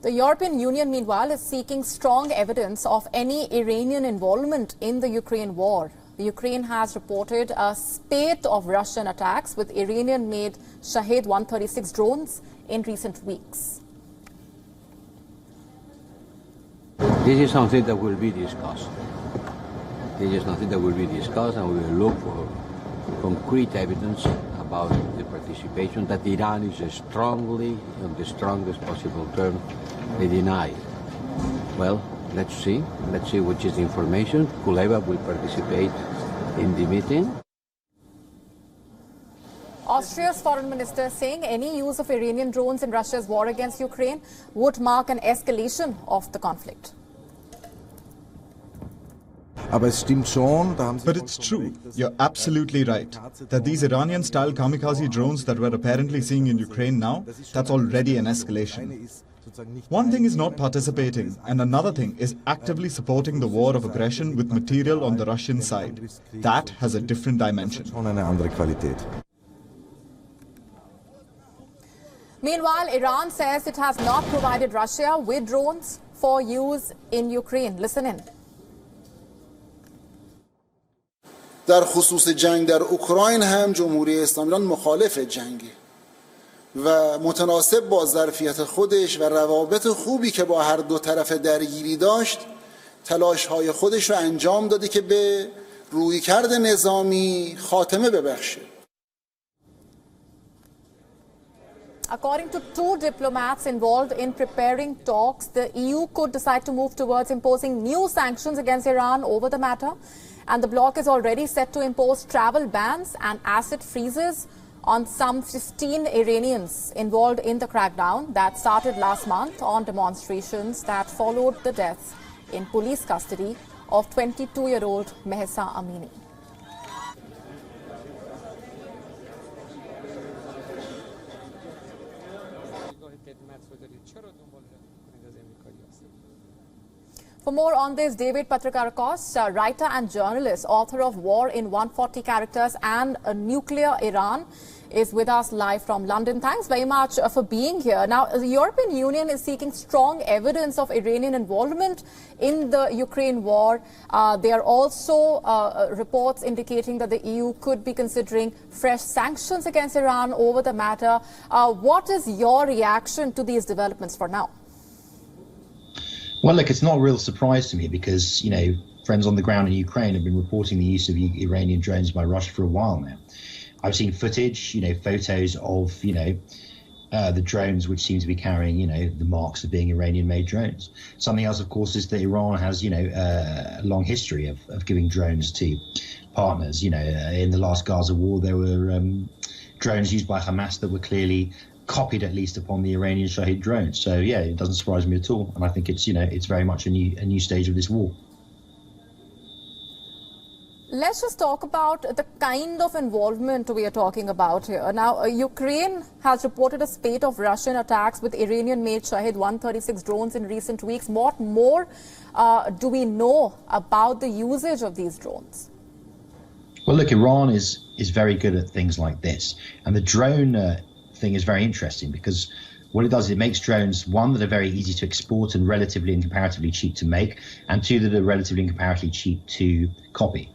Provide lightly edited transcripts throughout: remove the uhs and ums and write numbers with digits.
The European Union, meanwhile, is seeking strong evidence of any Iranian involvement in the Ukraine war. The Ukraine has reported a spate of Russian attacks with Iranian-made Shahed-136 drones in recent weeks. This is something that will be discussed. This is something that will be discussed, and we will look for concrete evidence about the participation that Iran is strongly, on the strongest possible term, they deny. Well, let's see which is the information. Kuleva will participate in the meeting. Austria's foreign minister saying any use of Iranian drones in Russia's war against Ukraine would mark an escalation of the conflict. But it's true, you're absolutely right, that these Iranian-style kamikaze drones that we're apparently seeing in Ukraine now, that's already an escalation. One thing is not participating, and another thing is actively supporting the war of aggression with material on the Russian side. That has a different dimension. Meanwhile, Iran says it has not provided Russia with drones for use in Ukraine. Listen in. در خصوص جنگ در اوکراین هم جمهوری اسلامی ایران مخالف جنگه و متناسب با ظرفیت خودش و روابط خوبی که با هر دو طرف درگیری داشت تلاش‌های خودش رو انجام داده که به رویکرد نظامی خاتمه ببخشه. According to two diplomats involved in preparing talks, the EU could decide to move towards imposing new sanctions against Iran over the matter. And the bloc is already set to impose travel bans and asset freezes on some 15 Iranians involved in the crackdown that started last month on demonstrations that followed the death in police custody of 22-year-old Mahsa Amini. For more on this, David Patrikarakos, writer and journalist, author of War in 140 Characters and a Nuclear Iran, is with us live from London. Thanks very much for being here. Now, the European Union is seeking strong evidence of Iranian involvement in the Ukraine war. There are also reports indicating that the EU could be considering fresh sanctions against Iran over the matter. What is your reaction to these developments for now? Well, look, it's not a real surprise to me because, friends on the ground in Ukraine have been reporting the use of Iranian drones by Russia for a while now. I've seen footage, photos of, the drones which seem to be carrying, the marks of being Iranian-made drones. Something else, of course, is that Iran has, a long history of giving drones to partners. In the last Gaza war, there were drones used by Hamas that were clearly copied at least upon the Iranian Shahed drones. So yeah, it doesn't surprise me at all, and I think it's it's very much a new stage of this war. Let's just talk about the kind of involvement we are talking about here. Now, Ukraine has reported a spate of Russian attacks with Iranian-made Shahed-136 drones in recent weeks. What more do we know about the usage of these drones? Well, look, Iran is very good at things like this, and the drone thing is very interesting because what it does is it makes drones, one, that are very easy to export and relatively and comparatively cheap to make, and two, that are relatively and comparatively cheap to copy.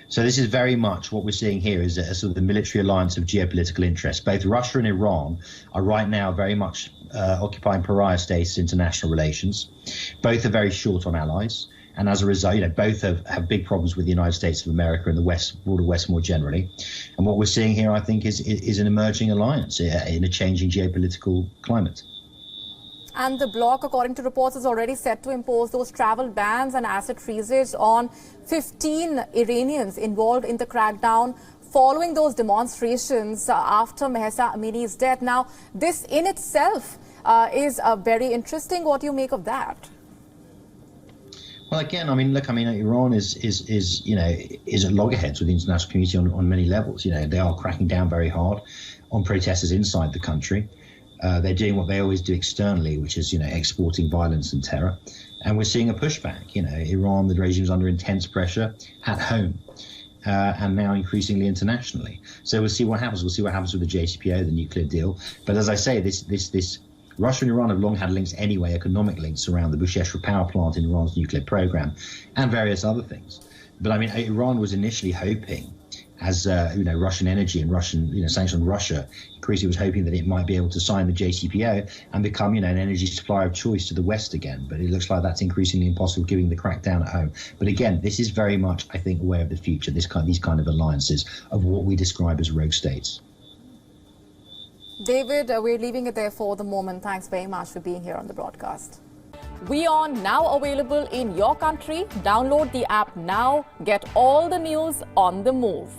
So this is very much what we're seeing here is a sort of the military alliance of geopolitical interests. Both Russia and Iran are right now very much occupying pariah status in international relations. Both are very short on allies. And as a result, both have big problems with the United States of America and the West, broader West more generally. And what we're seeing here, I think, is an emerging alliance in a changing geopolitical climate. And the bloc, according to reports, is already set to impose those travel bans and asset freezes on 15 Iranians involved in the crackdown following those demonstrations after Mahsa Amini's death. Now, this in itself is very interesting. What do you make of that? Well, again, Iran is at loggerheads with the international community on many levels. They are cracking down very hard on protesters inside the country. They're doing what they always do externally, which is, exporting violence and terror. And we're seeing a pushback. Iran, the regime is under intense pressure at home and now increasingly internationally. So we'll see what happens. We'll see what happens with the JCPOA, the nuclear deal. But as I say, this Russia and Iran have long had links anyway, economic links around the Busheshra power plant in Iran's nuclear program and various other things. But I mean, Iran was initially hoping, as Russian energy and Russian sanctions on Russia increasingly, was hoping that it might be able to sign the JCPOA and become an energy supplier of choice to the West again. But it looks like that's increasingly impossible given the crackdown at home. But again, this is very much, I think, a way of the future. These kind of alliances of what we describe as rogue states. David, we're leaving it there for the moment. Thanks very much for being here on the broadcast. WION now available in your country. Download the app now. Get all the news on the move.